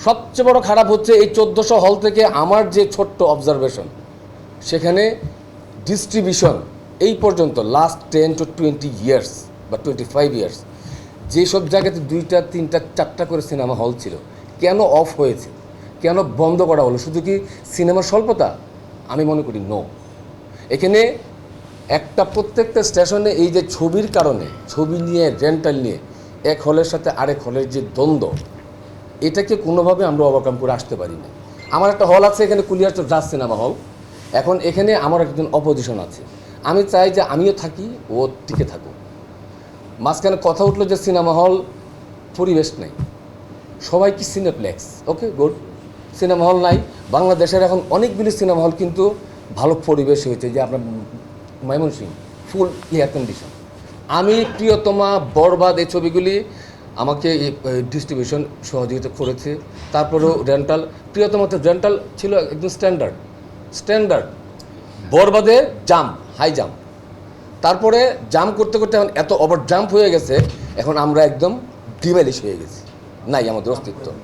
সবচেয়ে বড় খারাপ হচ্ছে এই 1400 হল থেকে আমার যে ছোট্ট অবজারভেশন, সেখানে ডিস্ট্রিবিউশন এই পর্যন্ত লাস্ট 10 to 20 ইয়ার্স বা 25 ইয়ার্স যেসব জায়গাতে 2টা 3টা 4টা করে সিনেমা হল ছিল, কেন অফ হয়েছে, কেন বন্ধ করা হলো? শুধু কি সিনেমার স্বল্পতা? আমি মনে করি নো। এখানে প্রত্যেকটা স্টেশনে এই যে ছবির কারণে, ছবি নিয়ে রেন্টাল নিয়ে এক হলের সাথে আরেক হলের যে দ্বন্দ্ব, এটাকে কোনোভাবে আমরা ওভারকাম করে আসতে পারি না। আমার একটা হল আছে এখানে, কুলিয়ারচর রাজ সিনেমা হল। এখন এখানে আমার একজন অপোজিশন আছে, আমি চাই যে আমিও থাকি, ও টিকে থাকুক। মাঝখানে কথা উঠলো যে সিনেমা হল পরিবেশ নেই, সবাই কি cineplex, okay good, cinema hall নাই। বাংলাদেশের এখন অনেকগুলি সিনেমা হল কিন্তু ভালো পরিবেশ হয়েছে, যে আপনার ময়মনসিংহ ফুল এয়ার কন্ডিশন। আমি প্রিয়তমা, বরবাদ এই ছবিগুলি আমাকে ডিস্ট্রিবিউশন সহযোগিতা করেছে। তারপরেও রেন্টাল, প্রিয়তমাতে রেন্টাল ছিল একদম স্ট্যান্ডার্ড। বরবাদে জাম্প, হাই জাম্প, তারপরে জাম্প করতে করতে এখন এত ওভার জাম্প হয়ে গেছে, এখন আমরা একদম ডিমেলিশ হয়ে গেছি, নাই আমাদের অস্তিত্ব।